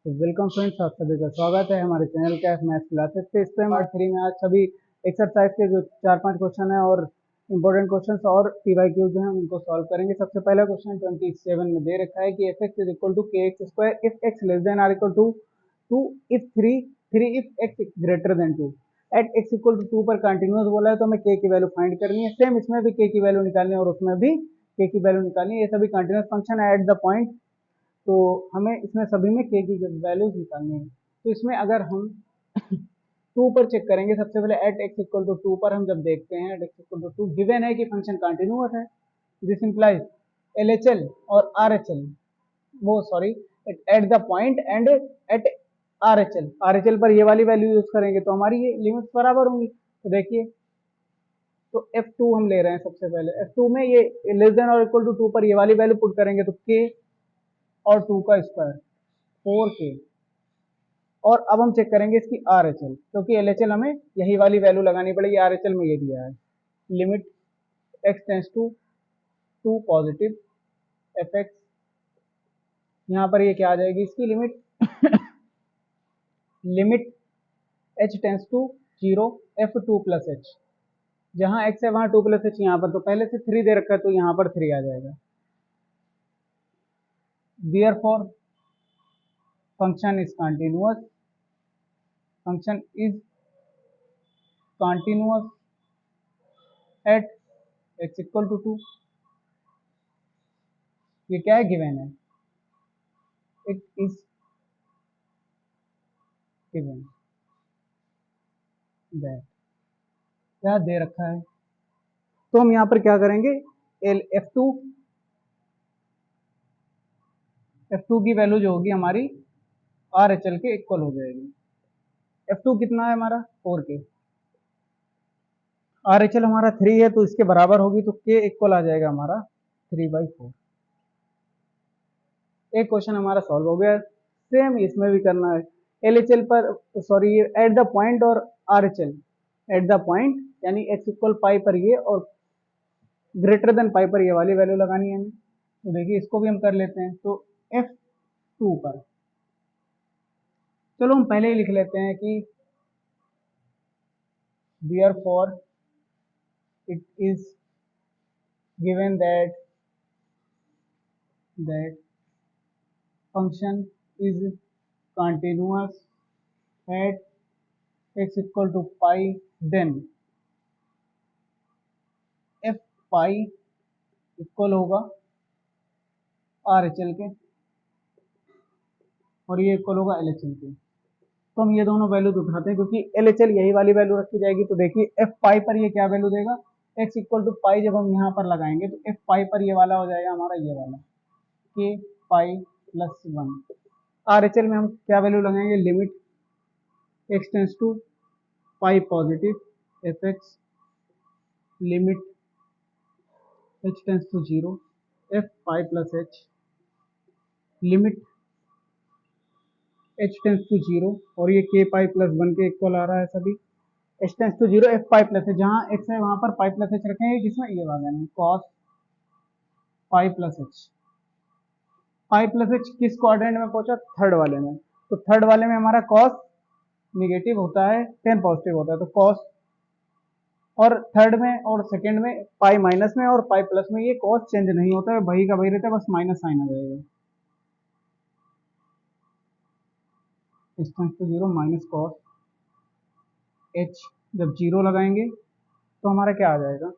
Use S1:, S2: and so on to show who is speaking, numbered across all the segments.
S1: तो welcome friends, आप सभी का स्वागत है हमारे चैनल कैफ मैथ्स क्लासेस पे। इस पे पार्ट 3 में आज सभी एक्सरसाइज के जो 4-5 क्वेश्चन है और इम्पोर्टेंट क्वेश्चंस और पीवाईक्यू जो है उनको सॉल्व करेंगे। सबसे पहला क्वेश्चन 27 में दे रखा है कि F x is equal to K X square if x less than are equal to 2 if 3 if x greater than 2 at x equal to 2 पर कंटिन्यूस बोला है, तो हमें के की वैल्यू फाइंड करनी है। सेम इसमें भी के की वैल्यू निकालनी है और उसमें भी के की वैल्यू निकालनी है। ये सभी कंटिन्यूस फंक्शन है एट द पॉइंट, तो हमें इसमें सभी में के की वैल्यूज निकालनी है। तो इसमें अगर हम 2 पर चेक करेंगे, सबसे पहले एट एक्स इक्वल टू 2 पर हम जब देखते हैं at x equal to 2 given है कि फंक्शन कंटिन्यूअस है। This implies L H L और आर एच एल, वो sorry, at the point and at R H L पर ये वाली वैल्यू यूज करेंगे तो हमारी ये लिमिट्स बराबर होंगी। तो देखिए, तो F2 हम ले रहे हैं। सबसे पहले F2 में ये less than or equal to 2 पर ये वाली वैल्यू पुट करेंगे तो k और 2 का स्क्वायर 4k। और अब हम चेक करेंगे इसकी आर एच एल, क्योंकि एल एच एल हमें यही वाली वैल्यू लगानी पड़ेगी। आर एच एल में ये दिया है limit x tends to 2 positive F X, यहाँ पर ये क्या आ जाएगी इसकी limit limit H tends to 0 F2 plus H. जहाँ एक्स है वहाँ 2 प्लस एच, यहाँ पर तो पहले से 3 दे रखा है तो यहाँ पर 3 आ जाएगा। Therefore function is continuous, function is continuous at x equal to 2। ये क्या है, गिवन है, इट इज गिवन दैट, क्या दे रखा है। तो हम यहाँ पर क्या करेंगे, एल F2 की वैल्यू जो होगी हमारी आर एच एल के इक्वल हो जाएगी। F2 कितना है हमारा 4k, आर एच एल हमारा 3 है तो इसके बराबर होगी, तो k इक्वल आ जाएगा हमारा 3/4। एक क्वेश्चन हमारा सॉल्व हो गया। सेम इसमें भी करना है। एल एच एल पर, सॉरी, एट द पॉइंट और R H L, eight the point यानी एक्स इक्वल पाई पर ये और ग्रेटर देन पाई पर ये वाली वैल्यू लगानी है हमें। तो देखिए इसको भी हम कर लेते हैं। तो F2 पर चलो हम पहले ही लिख लेते हैं कि therefore it is given that function is continuous at x equal to pi, then f pi equal होगा आर एच एल के और ये इक्वल होगा एल एच एल के। तो हम ये दोनों वैल्यूज उठाते हैं क्योंकि एल एच एल यही वाली वैल्यू रखी जाएगी। तो देखिए एफ पाई पर ये क्या वैल्यू देगा, एक्स इक्वल टू पाई जब हम यहाँ पर लगाएंगे तो एफ पाई पर ये वाला हो जाएगा हमारा ये वाला K pi plus 1। R H L में हम क्या वैल्यू लगाएंगे, limit x tends to pi positive F x, limit H tends to 0 F pi plus H, limit H tends to 0 और ये के पाई प्लस 1 के इक्वल आ रहा है सभी। H tends to 0 F pi plus H, जहाँ x है वहां पर पाई प्लस एच रखेंगे, किसमें, ये वाले में कॉस पाई प्लस एच। पाई प्लस एच किस क्वाड्रेंट में पहुंचा, थर्ड वाले में। तो थर्ड वाले में हमारा कॉस निगेटिव होता है, टेन पॉजिटिव होता है, तो कॉस, और थर्ड में और सेकंड में पाई माइनस में और पाई प्लस में ये कॉस चेंज नहीं होता है, वही का वही रहता है, बस माइनस साइन आ जाएगा। H tends to 0 minus cos h, जब 0 लगाएंगे तो हमारा क्या आ जाएगा,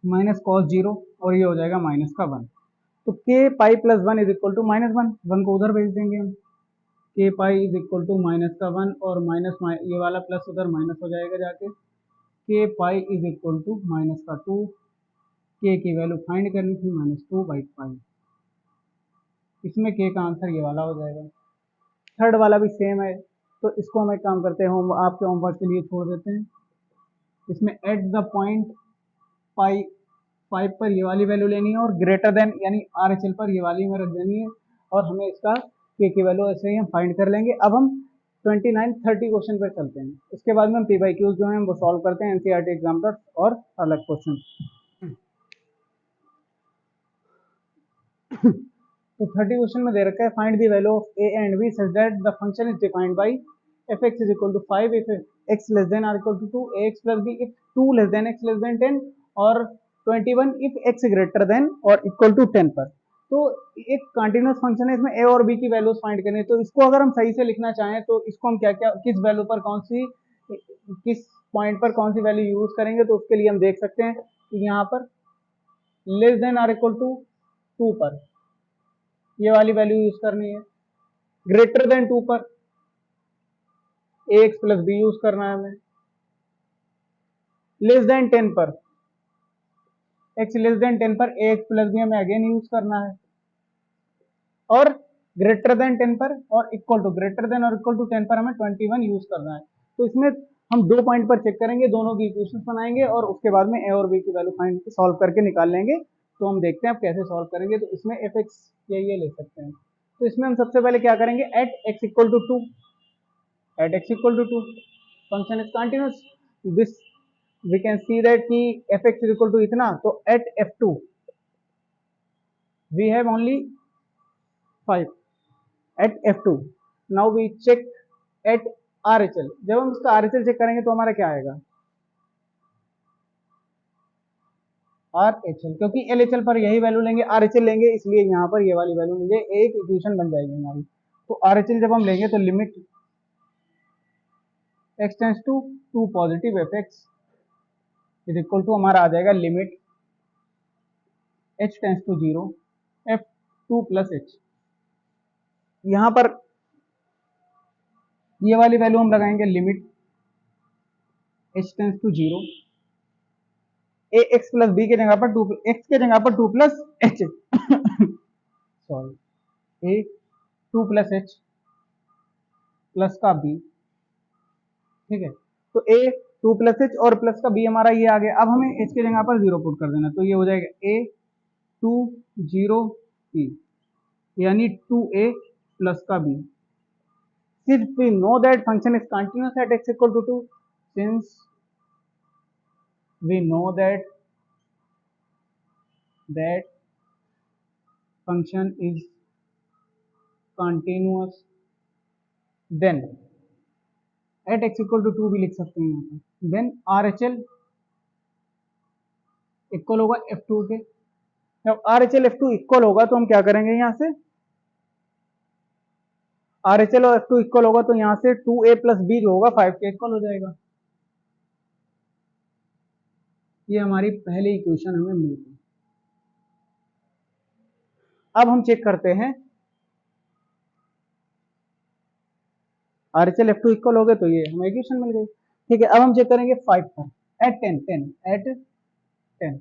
S1: माइनस कॉस 0 और ये हो जाएगा माइनस का 1। तो k pi plus 1 is equal to minus 1 को उधर भेज देंगे हम। K pi is equal to minus का 1 और माइनस ये वाला प्लस उधर माइनस हो जाएगा जाके। K pi is equal to minus का 2, के की वैल्यू फाइंड करनी थी -2/पाई। इसमें के का आंसर ये वाला हो जाएगा। थर्ड वाला भी सेम है, तो इसको हम एक काम करते हैं, हम आपके होमवर्क के लिए छोड़ देते हैं। इसमें एट द पॉइंट पाई 5 पर ये वाली वैल्यू लेनी है और ग्रेटर देन यानी आर एच एल पर ये वाली में रख देनी है और हमें इसका के की वैल्यू ऐसे ही हम फाइंड कर लेंगे। अब हम 29-30 क्वेश्चन पर चलते हैं, उसके बाद में हम पी बाई क्यूज जो है वो सॉल्व करते हैं, एनसीईआरटी एग्जाम पर और अलग क्वेश्चन। तो 30 क्वेश्चन में दे रखा है find the value of a and b such that the function is defined by f x is equal to 5 if x less than are equal to 2, a x plus b if 2 less than x less than 10 और 21 if x greater than or equal to 10 पर। तो एक continuous function है, इसमें ए और B की values find करनी है। तो इसको अगर हम सही से लिखना चाहें तो इसको हम क्या क्या किस वैल्यू पर कौन सी किस पॉइंट पर कौन सी वैल्यू यूज करेंगे, तो उसके लिए हम देख सकते हैं कि यहाँ पर less than are equal to 2 पर ये वाली वैल्यू यूज करनी है, ग्रेटर देन 2 पर ए एक्स प्लस बी यूज करना है हमें, लेस देन 10 पर एक्स लेस देन 10 पर ए एक्स प्लस बी हमें अगेन यूज करना है, और ग्रेटर देन 10 पर और equal to greater than or equal to 10 पर हमें 21 यूज करना है। तो इसमें हम 2 पॉइंट पर चेक करेंगे, दोनों की इक्वेशंस बनाएंगे और उसके बाद में ए और बी की वैल्यू फाइंड सॉल्व करके निकाल लेंगे। तो हम देखते हैं आप कैसे सॉल्व करेंगे। तो इसमें एफ एक्स ये ले सकते हैं। तो इसमें हम सबसे पहले क्या करेंगे, at x equal to 2, at x equal to 2 function is continuous, this we can see that कि एफ एक्स इक्वल टू इतना, तो at f2 we have only 5 at f2। now we check at RHL। जब हम इसका RHL check करेंगे तो हमारा क्या आएगा, RHL, क्योंकि LHL पर यही वैल्यू लेंगे, RHL लेंगे, इसलिए यहाँ पर ये वाली वैल्यू मुझे एक इक्वेशन बन जाएगी हमारी। तो RHL जब हम लेंगे तो limit x tends to 2 positive F x is equal to हमारा आ जाएगा limit h tends to 0 f2 plus h। यहाँ पर ये वाली वैल्यू हम लगाएंगे limit h tends to 0 a x plus b के जगह पर 2 एक्स के जगह पर 2 plus h sorry a 2 plus h plus का बी, ठीक है। तो ए 2 प्लस एच और प्लस का बी हमारा ये आ गया। अब हमें एच के जगह पर 0 पुट कर देना, तो ये हो जाएगा ए 2 0 बी यानी 2a प्लस का B. Since we know that function is continuous at x equal to 2, since we know that function is continuous, then at x equal to 2 भी लिख सकते हैं यहाँ पर, then RHL इक्वल होगा f2 के। जब RHL f2 इक्वल होगा तो हम क्या करेंगे, यहाँ से RHL और f2 इक्वल होगा तो यहाँ से 2a प्लस b जो होगा 5 के इक्वल हो जाएगा। ये हमारी पहली इक्वेशन हमें मिल गई। अब हम चेक करते हैं RHL f2 इक्वल हो गए तो ये हमें इक्वेशन मिल गई, ठीक है। अब हम चेक करेंगे 5 पर एट 10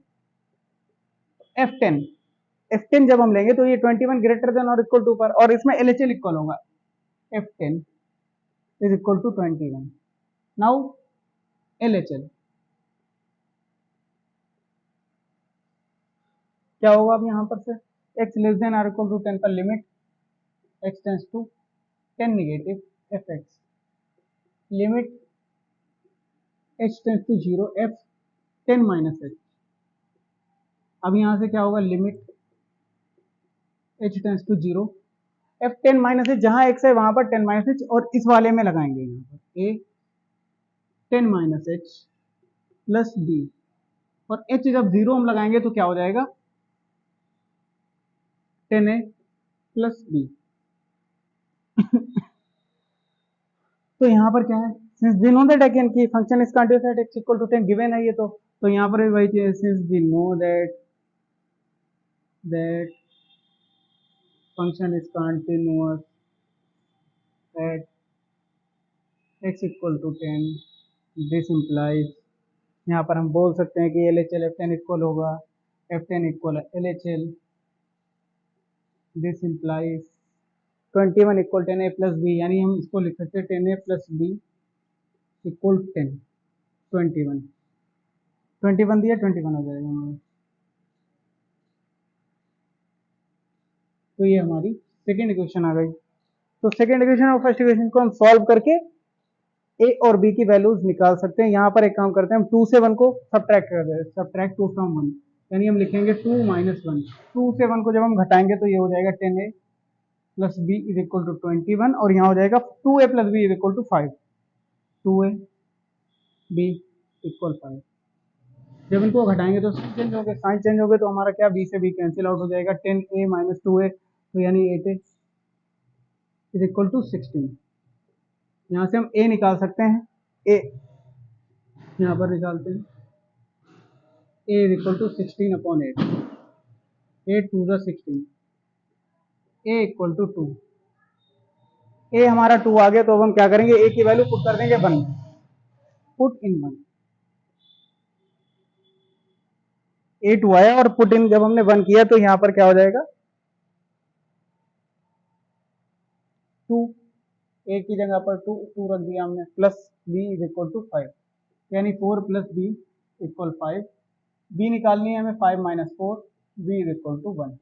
S1: f10 जब हम लेंगे तो ये 21 greater than or equal to पर, और इसमें LHL इक्वल होगा f10 is equal to 21। Now LHL क्या होगा, अब यहाँ पर से x less than are equal to 10 पर limit x tends to 10 negative f x, limit h tends to 0 f10 minus h। अब यहाँ से क्या होगा, limit h tends to 0 f10 minus h, जहाँ x है वहां पर 10 माइनस h, और इस वाले में लगाएंगे यहाँ पर a 10 minus h plus b, और h जब 0 हम लगाएंगे तो क्या हो जाएगा 10a प्लस b। तो यहाँ पर क्या है, since we know that again कि function is continuous at x equal to 10 given है ये, तो यहाँ पर भी वही चीज है, since we know that function is continuous at x equal to 10, this implies, यहाँ पर हम बोल सकते हैं कि LHL f10 इक्वल होगा f10 equal LHL, this implies 21 equal 10a plus b, यानी हम इसको लिख सकते हैं 10a प्लस b इक्वल 10, 21 दिया 21 हो जाएगा हमारा। तो ये हमारी सेकेंड इक्वेशन आ गई। तो सेकेंड इक्वेशन और फर्स्ट इक्वेशन को हम सॉल्व करके ए और बी की वैल्यूज निकाल सकते हैं। यहाँ पर एक काम करते हैं, हम 2 से 1 को सब्ट्रैक्ट कर देते हैं, सब्ट्रैक्ट 2 फ्रॉम 1, यानी हम लिखेंगे 2 माइनस 1। 2 से 1 को जब हम घटाएंगे तो ये हो जाएगा 10a plus b is equal to 21 और यहाँ हो जाएगा 2a plus b is equal to 5। 2a b equal 5। जब इनको घटाएंगे तो साइन चेंज हो गए, साइन चेंज हो गए तो हमारा क्या बी से बी कैंसिल आउट हो जाएगा। 10a माइनस 2a तो यानी 8a इज इक्वल टू 16। यहाँ से हम a निकाल सकते हैं, a यहाँ पर निकालते हैं, a is equal to 16 upon 8। 8 to the 16, a equal to 2। a हमारा 2 आ गया तो अब हम क्या करेंगे, a की वैल्यू पुट कर देंगे 1, पुट इन 1। a 2 आया और पुट इन जब हमने 1 किया तो यहाँ पर क्या हो जाएगा 2, a की जगह पर 2 रख दिया हमने, plus b is equal to 5 यानी 4 प्लस b इक्वल 5। b निकालनी है हमें 5 minus 4, b is equal to 1।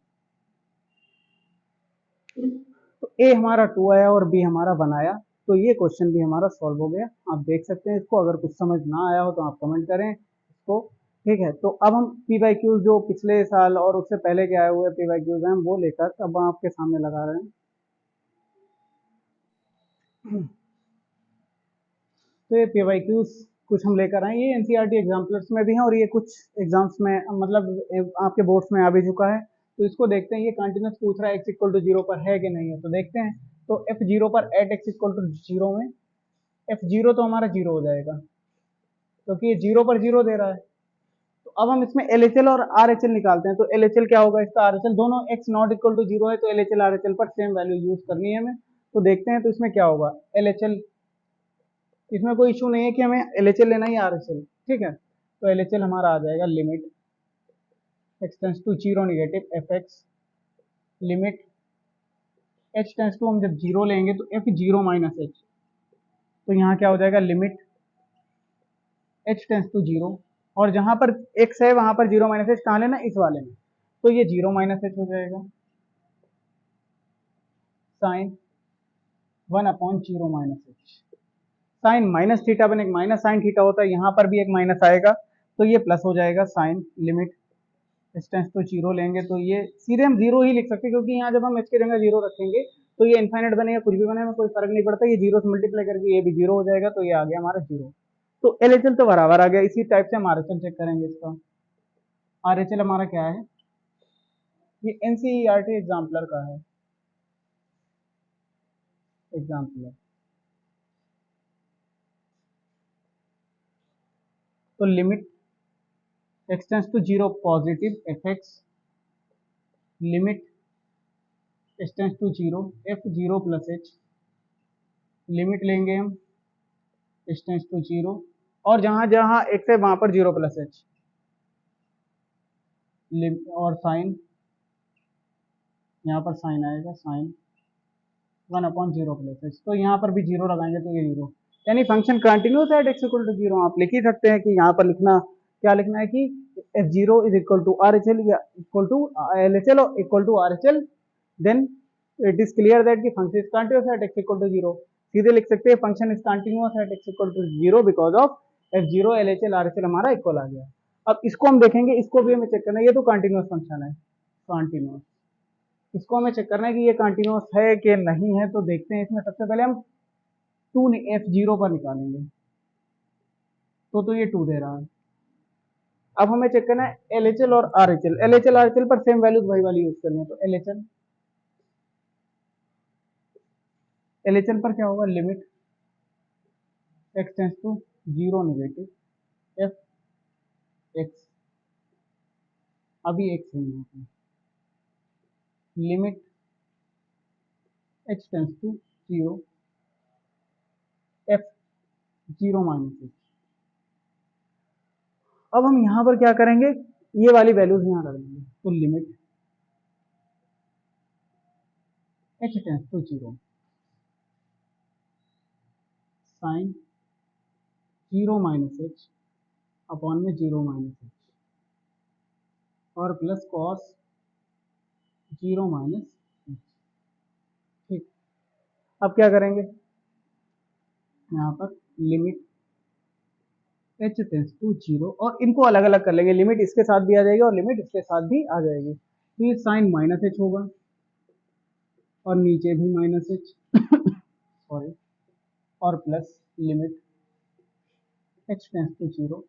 S1: तो a हमारा 2 आया और b हमारा 1 आया, तो ये क्वेश्चन भी हमारा सॉल्व हो गया। आप देख सकते हैं इसको, अगर कुछ समझ ना आया हो तो आप कमेंट करें इसको, ठीक है। तो अब हम पी वाई क्यूज जो पिछले साल और उससे पहले के आए हुए पी वाई क्यूज हैं वो लेकर अब आपके सामने लगा रहे हैं। तो ये पी वाई क्यूज कुछ हम लेकर आए, ये एनसीईआरटी एग्जाम्पलर्स में भी हैं और ये कुछ एग्जाम्स में मतलब आपके बोर्ड्स में आ भी चुका है। तो इसको देखते हैं, ये कंटिन्यूस पूछ रहा है एक्स इक्वल टू जीरो पर है कि नहीं है, तो देखते हैं। तो एफ जीरो पर at x equal to zero में एफ जीरो तो हमारा जीरो हो जाएगा क्योंकि ये जीरो पर जीरो दे रहा है। तो अब हम इसमें एल एच एल और आर एच एल निकालते हैं। तो एल एच एल क्या होगा इसका, आर एच एल, दोनों x not equal to zero है तो L H L R H L पर सेम वैल्यू यूज करनी है हमें। तो देखते हैं तो इसमें क्या होगा, एल एच एल, इसमें कोई इशू नहीं है कि हमें एल एच एल लेना ही आर एच एल, ठीक है। तो एल एच एल हमारा आ जाएगा limit x tends to zero negative f x, limit H tends to, हम जब जीरो लेंगे तो एफ जीरो माइनस एच, तो यहाँ क्या हो जाएगा limit H tends to zero, और जहां पर एक्स है वहां पर जीरो माइनस एच कहाँ लेना, इस वाले में, तो ये जीरो माइनस एच हो जाएगा sine 1 upon zero minus h. Sine minus theta बन एक माइनस साइन थीटा होता है, यहाँ पर भी एक माइनस आएगा तो ये प्लस हो जाएगा sine limit H tends to zero लेंगे तो ये सीधे हम जीरो ही लिख सकते हैं, क्योंकि यहाँ जब हम एच की जगह जीरो रखेंगे तो ये इनफाइनाइट बनेगा, कुछ भी बने हमें कोई फर्क नहीं पड़ता, ये जीरो से मल्टीप्लाई करके ये भी जीरो हो जाएगा तो ये आ गया हमारा जीरो। तो एल एच एल तो बराबर आ गया। इसी टाइप से हम आर एच एल चेक करेंगे इसका। आर एच एल हमारा क्या है, ये एनसीईआरटी एग्जाम्पलर का है, एग्जाम्पलर। तो limit x tends to zero positive F x, limit H tends to zero f zero plus H, limit लेंगे हम एच टेंस टू जीरो, और जहां जहां एक्स है वहां पर जीरो प्लस एच, और साइन, यहाँ पर साइन आएगा sine 1 upon zero plus H, तो यहाँ पर भी जीरो लगाएंगे तो ये जीरो, यानी फंक्शन कंटिन्यूस है at x equal to zero. आप लिख ही सकते हैं कि यहाँ पर लिखना क्या लिखना है कि F zero is equal to R H L या equal to L H L equal to R H L, then it is clear that की function is continuous at x equal to zero. सीधे लिख सकते हैं function is continuous at x equal to zero because of F zero L H L R H L हमारा equal आ गया। अब इसको हम देखेंगे, इसको भी हमें चेक करना है, ये तो कंटिन्यूस फंक्शन है कंटिन्यूस, इसको हमें चेक करना है कि ये कंटिन्यूस है कि नहीं है। तो देखते हैं, इसमें सबसे पहले हम टू एफ जीरो पर निकालेंगे तो ये टू दे रहा है। अब हमें चेक करना है एल एच एल और R H L, L H L R H L पर सेम वैल्यूज वही वाली यूज करनी है। तो एल एच एल पर क्या होगा, limit x tends to zero negative f x, अभी एक्स है यहाँ पे, limit H tends to zero f zero minus h. अब हम यहाँ पर क्या करेंगे, ये वाली वैल्यूज यहाँ रख देंगे, तो limit H tends to zero sine zero minus h upon में जीरो माइनस एच, और plus cos zero minus h, ठीक। अब क्या करेंगे, यहाँ पर लिमिट h टेंस टू 0, और इनको अलग अलग कर लेंगे, लिमिट इसके साथ भी आ जाएगी और लिमिट इसके साथ भी आ जाएगी। तो ये साइन माइनस एच होगा और नीचे भी माइनस एच सॉरी, और plus limit h tends to 0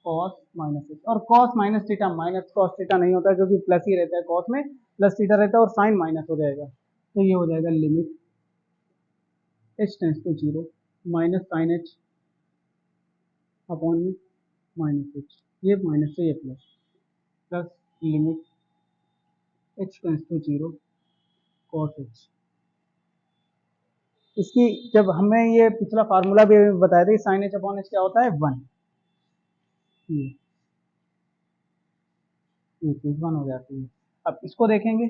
S1: cos minus H, और cos minus theta, minus cos theta नहीं होता क्योंकि प्लस ही रहता है, कॉस में प्लस थीटा रहता है और साइन माइनस हो जाएगा। तो ये हो जाएगा limit h tends to 0 minus sine h upon में माइनस एच, ये माइनस से ये plus, plus limit h tends to 0 cos h. इसकी जब हमें ये पिछला फार्मूला भी बताया था, साइन एच अपॉन एच क्या होता है 1, ये चीज 1 हो जाती है। अब इसको देखेंगे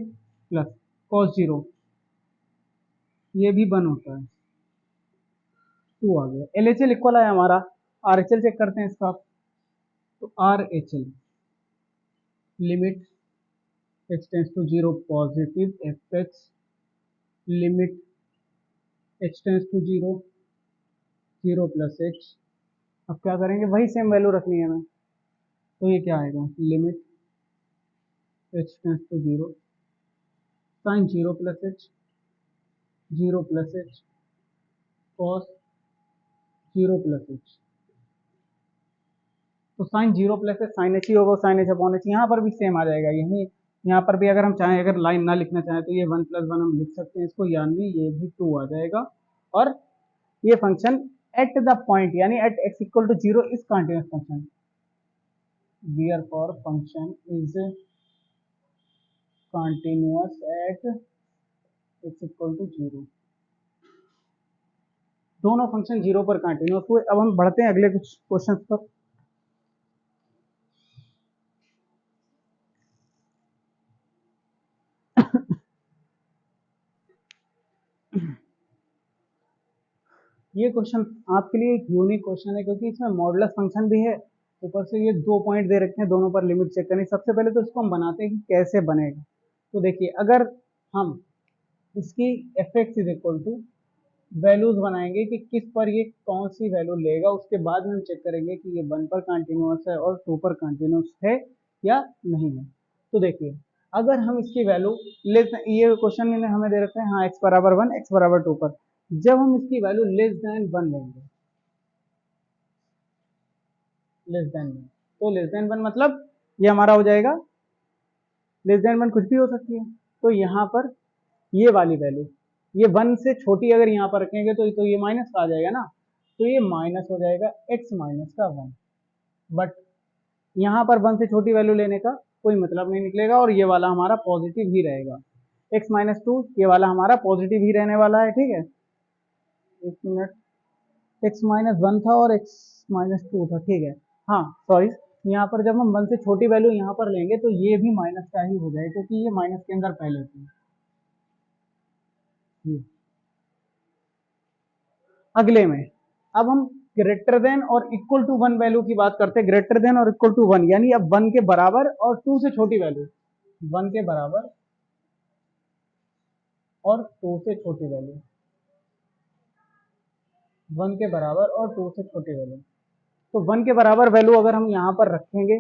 S1: प्लस कॉस 0, ये भी 1 होता है, 2 आ गया। एल एच एल इक्वल है हमारा, आर एच एल चेक करते हैं इसका, तो R H L limit h tends to 0 positive F x, limit h tends to 0 0 plus h. अब क्या करेंगे, वही सेम वैल्यू रखनी है हमें, तो ये क्या आएगा, limit h tends to 0 sine 0 plus H, 0 plus H cos 0 plus H. तो sine 0 plus H sine H ही होगा, साइन एच अपॉन एच, यहाँ पर भी सेम आ जाएगा। यही यहाँ पर भी अगर हम चाहें, अगर लाइन ना लिखना चाहें तो ये 1 प्लस 1 हम लिख सकते हैं इसको, यानी ये भी 2 आ जाएगा। और ये फंक्शन एट द पॉइंट यानी at x equal to 0 is continuous function, therefore function is continuous at x equal to 0। दोनों फंक्शन 0 पर कंटिन्यूअस हुए। अब हम बढ़ते हैं अगले कुछ क्वेश्चन पर। ये क्वेश्चन आपके लिए एक यूनिक क्वेश्चन है क्योंकि इसमें मॉडुलस फंक्शन भी है, ऊपर से ये 2 पॉइंट दे रखे हैं, दोनों पर लिमिट चेक करनी। सबसे पहले तो इसको हम बनाते हैं कि कैसे बनेगा। तो देखिए, अगर हम इसकी F x is equal to values बनाएंगे कि किस पर ये कौन सी वैल्यू लेगा, उसके बाद में हम चेक करेंगे कि ये 1 पर कंटिन्यूअस है और 2 पर कंटिन्यूअस है या नहीं है। तो देखिए, अगर हम इसकी वैल्यू ये क्वेश्चन में हमें दे रखा है हाँ x बराबर 1 x बराबर 2 पर, जब हम इसकी वैल्यू लेस देन 1 लेंगे, लेस देन 1, तो लेस देन 1 मतलब ये हमारा हो जाएगा, लेस देन 1 कुछ भी हो सकती है। तो यहाँ पर ये वाली वैल्यू, ये 1 से छोटी अगर यहाँ पर रखेंगे तो ये माइनस का आ जाएगा ना, तो ये माइनस हो जाएगा x माइनस का 1। बट यहाँ पर 1 से छोटी वैल्यू लेने का कोई मतलब नहीं निकलेगा और ये वाला हमारा पॉजिटिव ही रहेगा। x माइनस 2 ये वाला हमारा पॉजिटिव ही रहने वाला है, ठीक है। एक मिनट, x माइनस 1 था और x माइनस 2 था, ठीक है। हाँ सॉरी, यहाँ पर जब हम 1 से छोटी वैल्यू यहाँ पर लेंगे तो ये भी माइनस का ही हो जाएगा क्योंकि ये माइनस के अंदर पहले थी। अगले में अब हम greater than or equal to 1 value की बात करते हैं। Greater than or equal to 1 यानी अब 1 के बराबर और 2 से छोटी वैल्यू, 1 के बराबर और 2 से छोटी वैल्यू, 1 के बराबर और 2 से छोटी वैल्यू। तो 1 के बराबर वैल्यू अगर हम यहाँ पर रखेंगे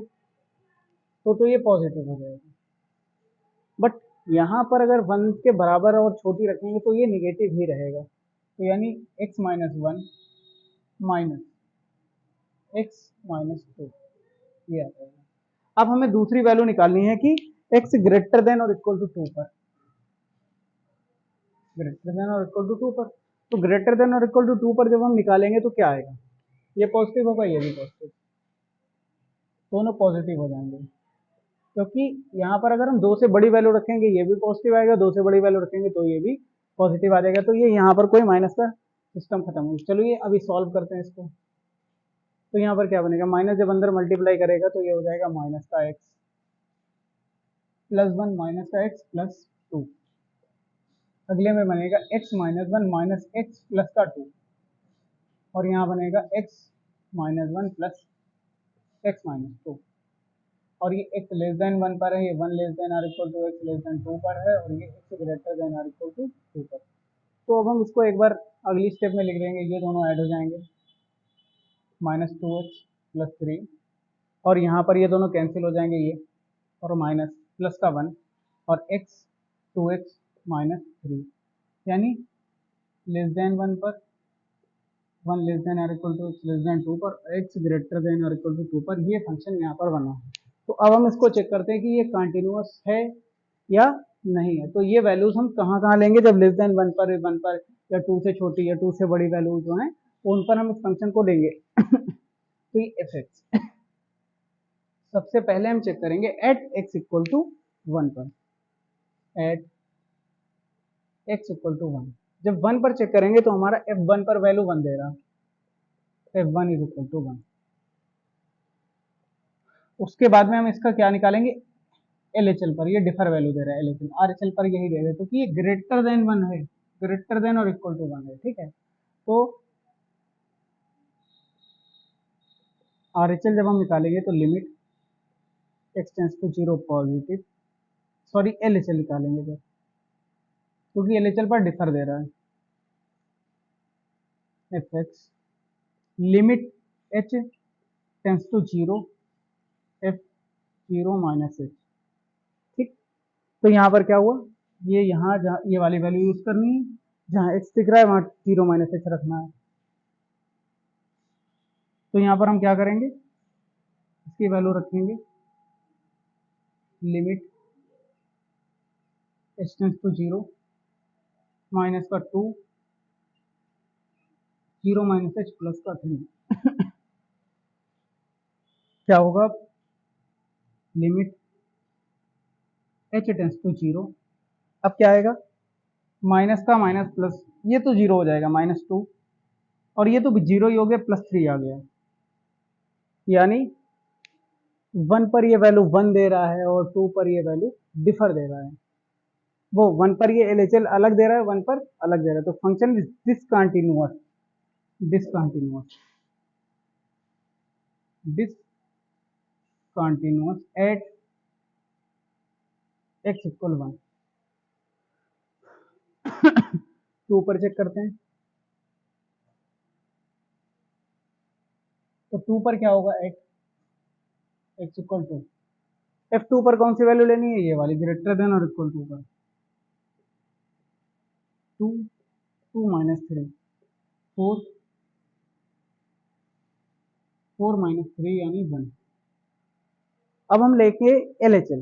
S1: तो ये पॉजिटिव हो जाएगा। बट यहाँ पर अगर 1 के बराबर और छोटी रखेंगे तो ये निगेटिव ही रहेगा। तो यानी x minus 1 minus x minus 2 ये आ जाएगा। अब हमें दूसरी वैल्यू निकालनी है कि x greater than or equal to 2 पर, greater than or equal to 2 पर। तो greater than or equal to 2 पर जब हम निकालेंगे तो क्या आएगा, ये पॉजिटिव होगा, ये भी पॉजिटिव, दोनों पॉजिटिव हो जाएंगे। क्योंकि यहाँ पर अगर हम 2 से बड़ी वैल्यू रखेंगे ये भी पॉजिटिव आएगा, 2 से बड़ी वैल्यू रखेंगे तो ये भी पॉजिटिव आ जाएगा। तो ये यहाँ पर कोई माइनस का सिस्टम खत्म हो। चलो ये अभी सॉल्व करते हैं इसको। तो यहाँ पर क्या बनेगा, माइनस जब अंदर मल्टीप्लाई करेगा तो ये हो जाएगा माइनस का एक्स प्लस 1 माइनस का एक्स प्लस 2। अगले में बनेगा x minus 1 minus x plus का 2, और यहाँ बनेगा x minus 1 plus x minus 2। और ये x लेस देन 1 पर है, ये 1 less than are equal to x less than 2 पर है, और ये x greater than are equal to 2 पर। तो अब हम इसको एक बार अगली स्टेप में लिख देंगे, ये दोनों ऐड हो जाएंगे। -2x+3, और यहाँ पर ये दोनों कैंसिल हो जाएंगे, ये और माइनस प्लस का 1 और x 2x -3, यानी लेस देन 1 पर 1 less than or equal to x less than 2 पर x greater than or equal to 2 पर ये फंक्शन यहाँ पर बना है। तो अब हम इसको चेक करते हैं कि ये कंटिन्यूअस है या नहीं है। तो ये वैल्यूज हम कहाँ कहाँ लेंगे, जब लेस देन 1 पर या 2 से छोटी या 2 से बड़ी वैल्यू जो है उन पर हम इस फंक्शन को लेंगे। तो ये एफ एक्स सबसे पहले हम चेक करेंगे एट एक्स इक्वल टू 1 पर, एट एक्स इक्वल टू 1। जब 1 पर चेक करेंगे तो हमारा f1 पर वैल्यू 1 दे रहा है, f1 इज इक्वल टू 1। उसके बाद में हम इसका क्या निकालेंगे, LHL पर, ये डिफर वैल्यू दे रहा है LHL, RHL पर यही दे रहे, तो कि ये ग्रेटर देन 1 है, greater than or equal to 1 है, ठीक है। तो RHL जब हम निकालेंगे तो limit x tends to 0 positive, sorry LHL निकालेंगे जब, क्योंकि LHL पर डिफर दे रहा है, fx limit h tends to 0 f0 -h, ठीक। तो यहाँ पर क्या हुआ, ये यहाँ जहाँ ये वाली वैल्यू यूज करनी है, जहाँ x दिख रहा है वहाँ 0 -h रखना है। तो यहाँ पर हम क्या करेंगे, इसकी वैल्यू रखेंगे limit h tends to 0 minus का 2 0 -h प्लस का 3। क्या होगा, लिमिट h टेंस टू 0, अब क्या आएगा, माइनस का माइनस प्लस, ये तो 0 हो जाएगा, -2, और ये तो 0 ही हो गया, +3 आ गया, यानी 1 पर ये वैल्यू 1 दे रहा है और 2 पर ये वैल्यू डिफर दे रहा है। वो 1 पर ये LHL अलग दे रहा है, 1 पर अलग दे रहा है, तो function is discontinuous, discontinuous, discontinuous at x equal 1। तो ऊपर चेक करते हैं, तो 2 पर क्या होगा, x इक्वल टू, f2 पर कौन सी वैल्यू लेनी है, ये वाली, greater than or equal to पर, 2 2 -3 4 4 -3 यानी 1। अब हम लेके LHL,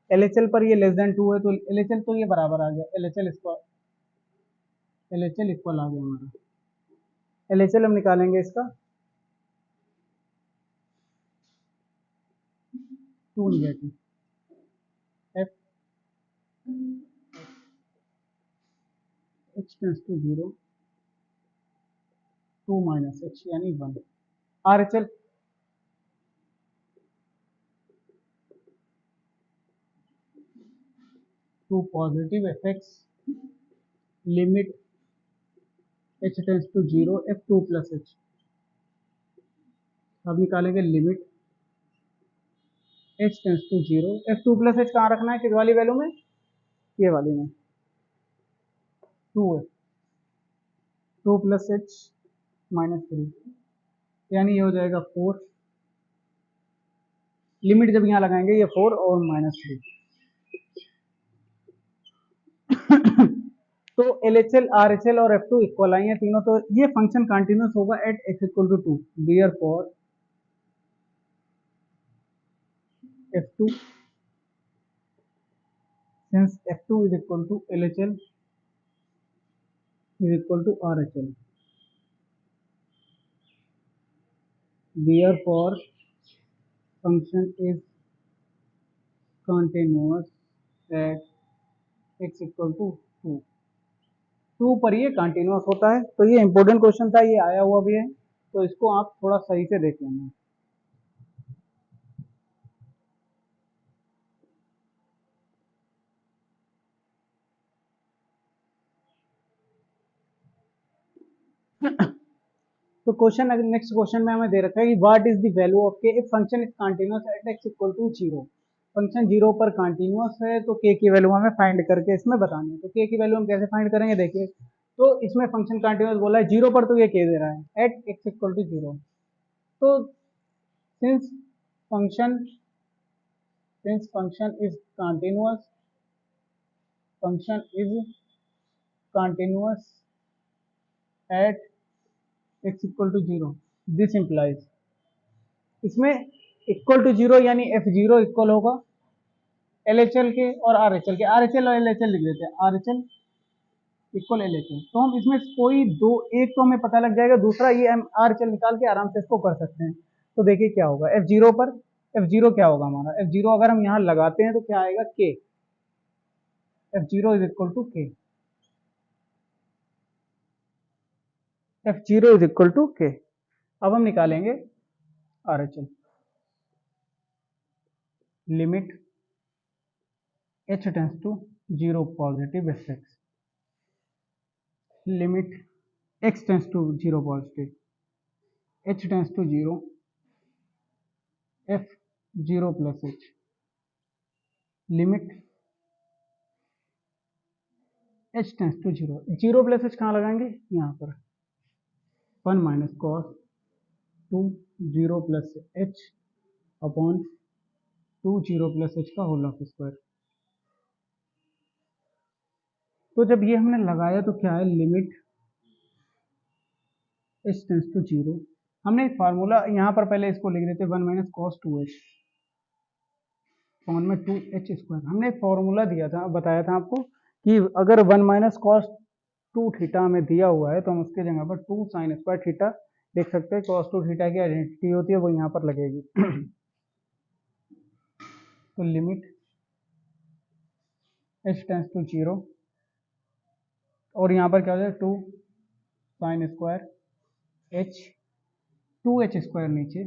S1: LHL पर ये लेस देन 2 है, तो LHL तो ये बराबर आ गया, LHL इक्वल आ गया हमारा, LHL हम निकालेंगे इसका 2 negative, f x tends to 0 2 -h यानी 1। RHL to positive fx limit h tends to 0 f2 plus h। अब निकालेंगे limit h tends to 0 f2 plus h कहाँ रखना है, किस वाली वैल्यू में, ये वाली में, 2 है, 2 प्लस h -3, यानी ये हो जाएगा 4, लिमिट जब यहाँ लगाएंगे ये 4 और -3। तो LHL, RHL और F2 इक्वल आई हैं तीनों, तो ये फंक्शन कंटिन्यूअस होगा at x equal to 2, therefore F2 since F2 is equal to LHL is equal to RHL, therefore function is continuous at x equal to 2। 2 पर ये कंटिन्यूअस होता है। तो ये इंपॉर्टेंट क्वेश्चन था, ये आया हुआ भी है, तो इसको आप थोड़ा सही से देख लेना। तो क्वेश्चन, नेक्स्ट क्वेश्चन में हमें दे रखा है कि what is the value of K if function is continuous at x equal to 0। Function 0 पर कंटिन्यूअस है, तो k की वैल्यू हमें फाइंड करके इसमें बतानी है। तो k की वैल्यू हम कैसे फाइंड करेंगे, देखिए, तो इसमें फंक्शन कंटिन्यूअस बोला है 0 पर, तो ये k दे रहा है एट x इक्वल टू 0, तो since function is continuous at x equal to 0, this implies, इसमें इक्वल टू 0 यानी f0 इक्वल होगा LHL के और RHL के, RHL और LHL लिख देते हैं, RHL इक्वल LHL। तो हम इसमें कोई दो, एक तो हमें पता लग जाएगा, दूसरा ये हम RHL निकाल के आराम से इसको कर सकते हैं। तो देखिए क्या होगा f0 पर, f0 क्या होगा हमारा, f0 अगर हम यहाँ लगाते हैं तो क्या आएगा k, f0 is equal to k, f0 is equal to k। अब हम निकालेंगे RHL, limit h tends to 0 positive fx, limit x tends to 0 positive, h tends to 0, f0 plus h, limit h tends to 0, 0 plus h कहाँ लगाएंगे, यहाँ पर 1 minus cos 2 0 plus h upon 2 0 plus h का whole of square. तो जब ये हमने लगाया तो क्या है, लिमिट h टेंस टू 0, हमने एक फार्मूला यहाँ पर पहले इसको लिख देते 1 माइनस कॉस 2h अपॉन में 2h स्क्वायर। हमने एक फार्मूला दिया था, बताया था आपको कि अगर 1 माइनस कॉस 2 थीटा हमें दिया हुआ है तो हम उसके जगह पर 2 साइन स्क्वायर थीटा देख सकते हैं, कॉस 2 थीटा की आइडेंटिटी होती है वो यहाँ पर लगेगी। तो लिमिट h टेंस टू 0 और यहाँ पर क्या हो जाए 2 sine square h, 2h square नीचे,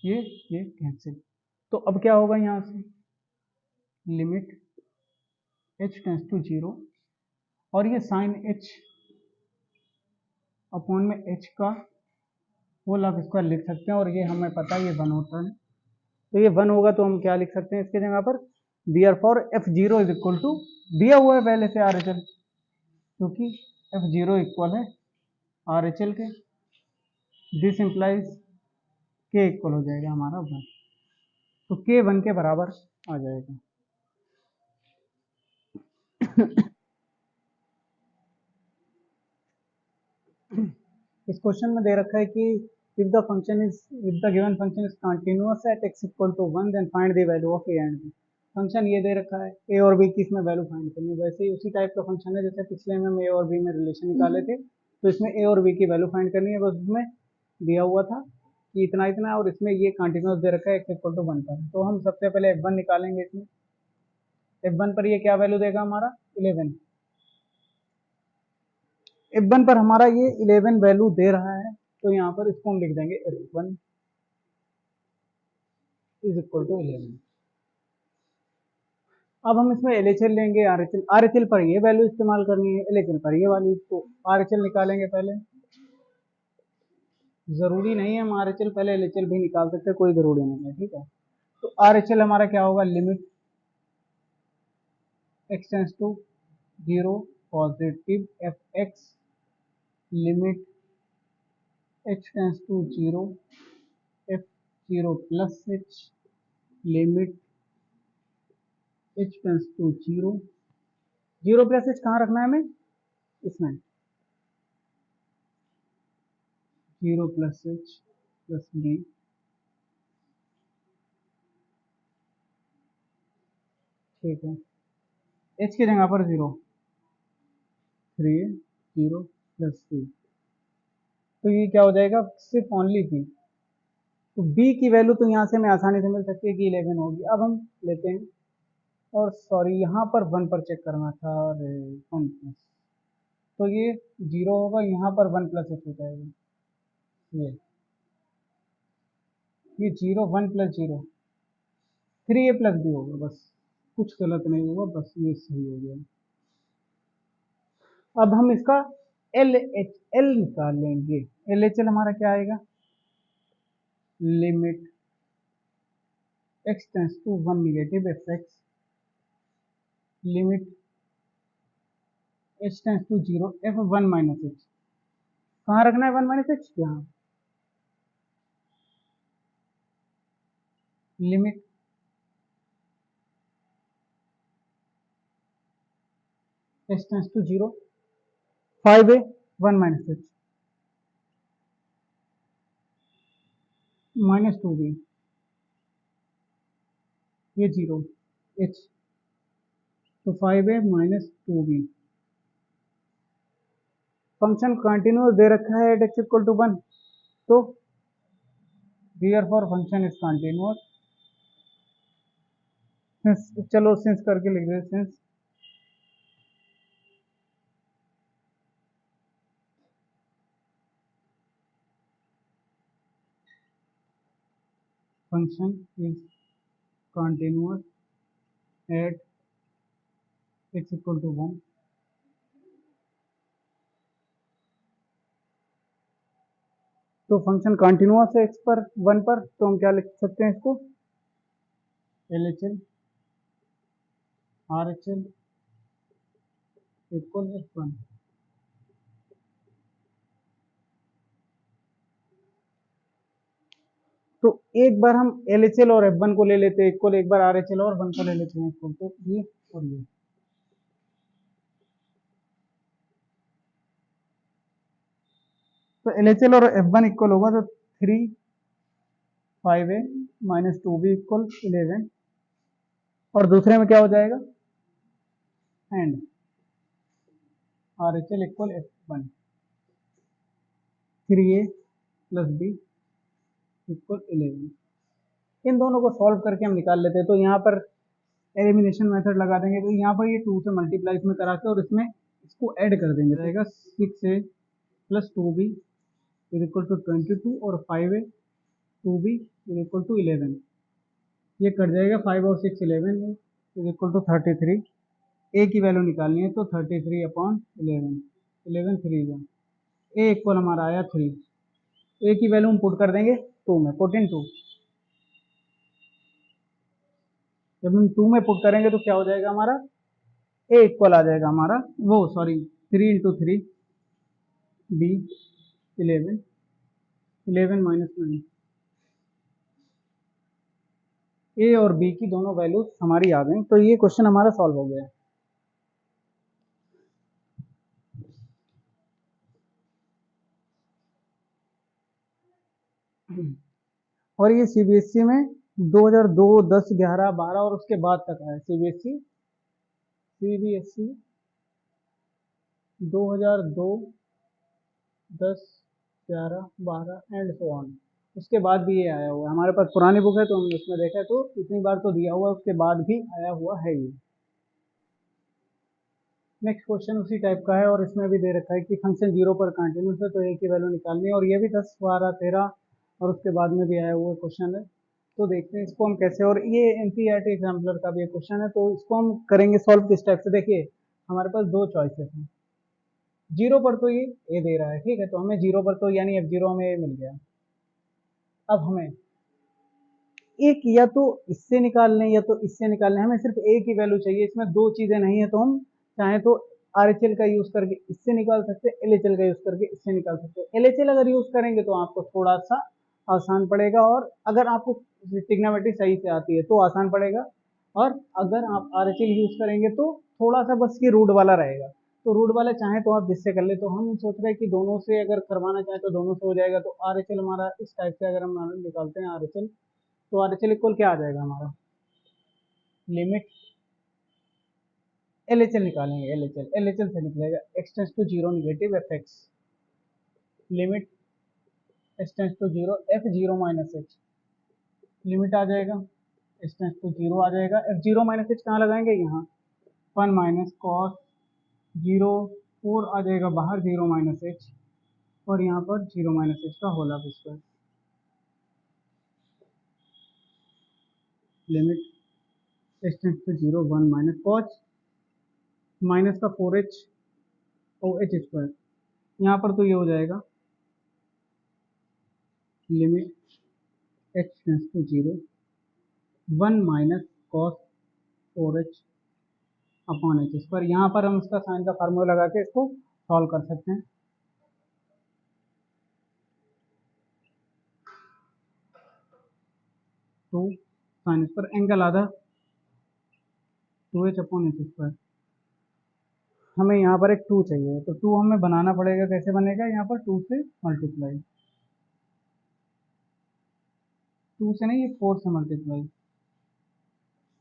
S1: ये कैंसिल। तो अब क्या होगा यहाँ से, लिमिट h टेंस टू 0 और ये साइन h अपॉन में h का होल ऑफ स्क्वायर लिख सकते हैं, और ये हमें पता है ये 1 होता है, तो ये 1 होगा तो हम क्या लिख सकते हैं इसके जगह पर, therefore f0 is equal to, दिया हुआ है पहले से RHL, क्योंकि f0 इक्वल है RHL के, दिस इंप्लाइज k इक्वल हो जाएगा हमारा 1, तो k 1 के बराबर आ जाएगा। इस क्वेश्चन में दे रखा है कि if the given function is continuous at x equal to 1 then find the value of a and b। फंक्शन ये दे रखा है a और b की, इसमें वैल्यू फाइंड करनी है। वैसे ही उसी टाइप का फंक्शन है जैसे पिछले में हम a और b में रिलेशन निकाले थे, तो इसमें a और b की वैल्यू फाइंड करनी है। बस उसमें दिया हुआ था कि इतना इतना, और इसमें ये कंटिन्यूअस दे रखा है x इक्वल टू 1 पर। तो हम सबसे पहले f1 निकालेंगे, इसमें f1 पर ये क्या वैल्यू देगा हमारा 11, f1 पर हमारा ये 11 वैल्यू दे रहा है, तो यहाँ पर इसको हम लिख देंगे f1 इज इक्वल टू 11। अब हम इसमें LHL लेंगे, RHL पर ये वैल्यू इस्तेमाल करनी है, LHL पर ये वाली, तो RHL निकालेंगे पहले। जरूरी नहीं है हम RHL पहले LHL भी निकाल सकते हैं, कोई जरूरी नहीं है, ठीक है। तो RHL हमारा क्या होगा, limit x tends to 0 positive fx, limit h tends to 0 f0 plus h, limit h tends to 0, 0 plus h कहाँ रखना है हमें, इसमें 0 प्लस h प्लस b, ठीक है, h की जगह पर 0, 3 0 प्लस 3, तो ये क्या हो जाएगा, सिर्फ ओनली b। तो b की वैल्यू तो यहाँ से हमें आसानी से मिल सकती है कि 11 होगी। अब हम लेते हैं, और सॉरी यहाँ पर 1 पर चेक करना था, अरे 1 प्लस, तो ये 0 होगा, यहाँ पर 1 प्लस h हो जाएगा, ये 0 1 प्लस 0 3a प्लस b होगा, बस कुछ गलत नहीं होगा, बस ये सही हो गया। अब हम इसका LHL निकाल लेंगे। LHL हमारा क्या आएगा, limit x tends to 1 negative fx, limit h tends to 0 f1 minus h, कहाँ रखना है 1 माइनस h, यहाँ limit h tends to 0 5a 1 minus h minus 2b ये 0 h तो 5a minus 2b function continuous दे रखा है एट x इक्वल टू 1 तो therefore function is continuous चलो सिंस करके लिख दे since function is continuous at x equal to 1 तो function continuous है x पर 1 पर तो हम क्या लिख सकते हैं इसको LHL RHL इक्वल f1 तो एक बार हम LHL और f1 को ले लेते हैं इक्वल एक बार RHL और 1 को ले लेते हैं इक्वल तो ये और ये तो LHL और f1 इक्वल होगा तो 3 5a माइनस 2b इक्वल 11 और दूसरे में क्या हो जाएगा and RHL equal f1 3a plus b equal 11 इन दोनों को सॉल्व करके हम निकाल लेते हैं तो यहाँ पर एलिमिनेशन मेथड लगा देंगे तो यहाँ पर ये 2 से मल्टीप्लाई इसमें करा के और इसमें इसको ऐड कर देंगे रहेगा 6a plus 2b is equal to 22 और 5a 2b is equal to 11 ये कट जाएगा 5 और 6 11 इज इक्वल टू 33 ए की वैल्यू निकालनी है तो 33 अपॉन 11 11 3 का ए इक्वल हमारा आया 3 ए की वैल्यू हम पुट कर देंगे 2 में पुट इन 2 जब हम 2 में पुट करेंगे तो क्या हो जाएगा हमारा ए इक्वल आ जाएगा हमारा वो सॉरी 3 इंटू 3 बी 11 11 माइनस 9 ए और बी की दोनों वैल्यूज हमारी आ गई तो ये क्वेश्चन हमारा सॉल्व हो गया और ये सीबीएसई में 2002 10 11 12 और उसके बाद तक है सीबीएसई 2002 10 11 12 एंड सो ऑन उसके बाद भी ये आया हुआ है हमारे पास पुरानी बुक है तो हमने उसमें देखा है तो इतनी बार तो दिया हुआ है उसके बाद भी आया हुआ है ये नेक्स्ट क्वेश्चन उसी टाइप का है और इसमें भी दे रखा है कि फंक्शन 0 पर कंटिन्यूस है तो ए की वैल्यू निकालनी है और ये भी 10 12 13 और उसके बाद में भी आया हुआ क्वेश्चन है तो देखते हैं इसको हम कैसे और ये एनसीईआरटी एग्जाम्पलर का भी एक क्वेश्चन है तो इसको हम करेंगे सॉल्व किस टाइप से देखिए हमारे पास दो चॉइसेस हैं 0 पर तो ये ए दे रहा है ठीक है तो हमें 0 पर तो यानी f0 हमें ए मिल गया अब हमें एक या तो इससे निकाल लें या तो इससे निकाल लें हमें सिर्फ ए की वैल्यू चाहिए इसमें दो चीजें नहीं है तो हम चाहे तो RHL का यूज करके इससे निकाल सकते हैं LHL का यूज करके इससे निकाल सकते हैं LHL अगर यूज करेंगे तो आपको थोड़ा सा आसान पड़ेगा और अगर आपको ट्रिग्नोमेट्री सही से आती है तो आसान पड़ेगा और अगर आप RHL यूज करेंगे तो थोड़ा सा बस ये रूट वाला रहेगा तो रूट वाला चाहे तो आप जिससे कर ले तो हम सोच रहे हैं कि दोनों से अगर करवाना चाहे तो दोनों से हो जाएगा तो RHL हमारा इस टाइप से अगर हम निकालते हैं RHL तो RHL इक्वल क्या आ जाएगा हमारा लिमिट LHL निकालेंगे LHL से निकलेगा x tends to 0 negative fx limit x tends to 0 f0 minus h limit आ जाएगा x टेंड्स टू 0 आ जाएगा f0 माइनस h कहाँ लगाएंगे यहाँ 1 माइनस कॉस 0 4 आ जाएगा बाहर 0 माइनस h और यहाँ पर 0 माइनस h का whole of square limit x tends to 0 1 minus cos minus का 4h और h स्क्वायर यहाँ पर तो ये हो जाएगा limit x tends to 0 1 minus cos 4h upon h square यहाँ पर हम इसका साइन का फार्मूला लगा के इसको सॉल्व कर सकते हैं टू साइन स्क्वायर, एंगल आधा 2h/h²। हमें यहाँ पर एक 2 चाहिए, तो 2 हमें बनाना पड़ेगा। कैसे बनेगा? यहाँ पर 2 से मल्टीप्लाई, 2 से नहीं, ये 4 से मल्टीप्लाई,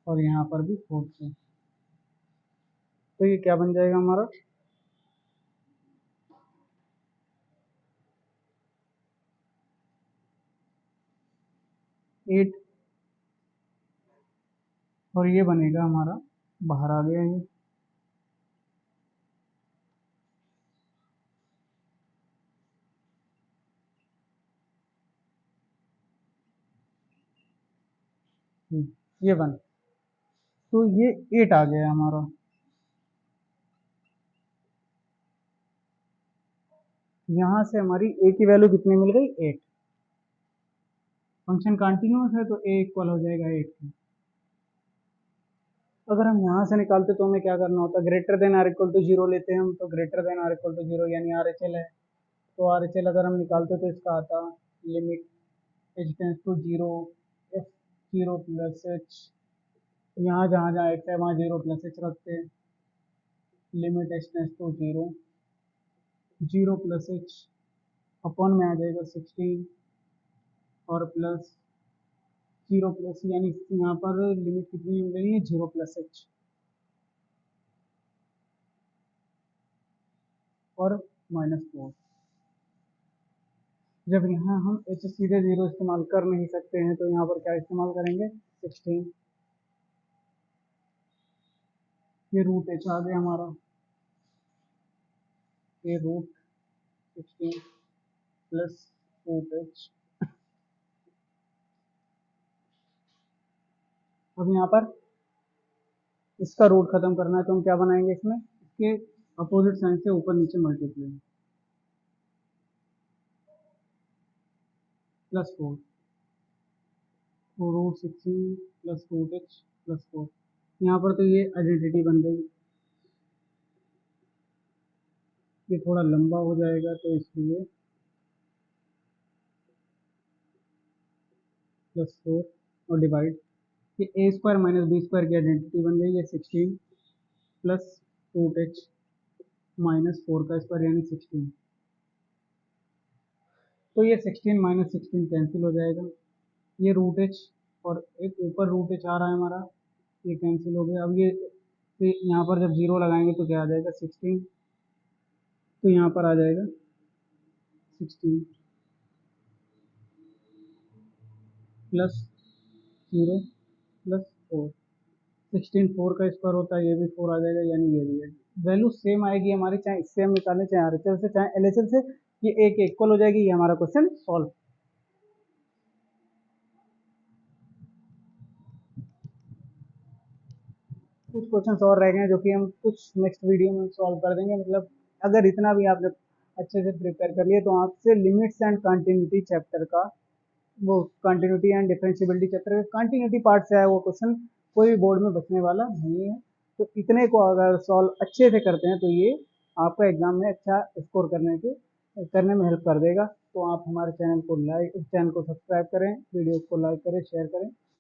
S1: और यहाँ पर भी 4 से। तो ये क्या बन जाएगा हमारा? 8, और ये बनेगा हमारा, बाहर आ गया ये। ये 1, तो ये 8 आ गया हमारा। यहाँ से हमारी a की वैल्यू कितनी मिल गई? 8। फंक्शन कंटिन्यूअस है तो a इक्वल हो जाएगा 8 की। अगर हम यहाँ से निकालते तो हमें क्या करना होता? Greater than are equal to 0 लेते हैं हम, तो greater than are equal to 0 यानी RHL है, तो RHL अगर हम निकालते तो इसका आता limit h tends to 0 f 0 plus h, यहाँ जहाँ जहाँ x है वहाँ 0 प्लस h रखते हैं, limit h tends to 0 0 plus h upon में आ जाएगा 16 और प्लस 0 प्लस, यानी यहाँ पर लिमिट कितनी मिल रही है? 0 प्लस h और -4। जब यहाँ हम h सीधे 0 इस्तेमाल कर नहीं सकते हैं तो यहाँ पर क्या इस्तेमाल करेंगे? 16। ये रूट h आ गया हमारा, ये रूट 16 प्लस रूट h। अब यहाँ पर इसका रूट खत्म करना है तो हम क्या बनाएंगे? इसमें इसके अपोजिट साइन से ऊपर नीचे मल्टीप्लाई, +4, तो root 16 plus root h plus 4। यहाँ पर तो ये आइडेंटिटी बन गई, ये थोड़ा लंबा हो जाएगा तो इसलिए +4 और डिवाइड, ये a² माइनस b² की आइडेंटिटी बन गई है 16 प्लस रूट h माइनस 4 का स्क्वायर यानी 16। तो ये 16 माइनस 16 कैंसिल हो जाएगा, ये रूट h और एक ऊपर रूट h आ रहा है हमारा, ये कैंसिल हो गया। अब ये तो यहाँ पर जब 0 लगाएंगे तो क्या आ जाएगा? 16, तो यहाँ पर आ जाएगा 16 प्लस 0 प्लस 4, 16 4 का स्क्वायर होता है, ये भी 4 आ जाएगा, यानी ये भी है। वैल्यू सेम आएगी हमारी, चाहे इससे हम निकालें, चाहे RHL से, चाहे LHL से, ये एक इक्वल हो जाएगी। ये हमारा क्वेश्चन सॉल्व। कुछ क्वेश्चन और रह गए हैं जो कि हम कुछ नेक्स्ट वीडियो में सॉल्व कर देंगे। मतलब अगर इतना भी आपने अच्छे से प्रिपेयर कर लिया तो आपसे लिमिट्स एंड कंटिन्यूटी चैप्टर का, वो कंटिन्यूटी एंड डिफरेंशियबिलिटी चैप्टर का कंटिन्यूटी पार्ट से आया वो क्वेश्चन कोई भी बोर्ड में बचने वाला नहीं है। तो इतने को अगर सॉल्व अच्छे से करते हैं तो ये आपका एग्जाम में अच्छा स्कोर करने में हेल्प कर देगा। तो आप हमारे चैनल को सब्सक्राइब करें, वीडियो को लाइक करें, शेयर करें।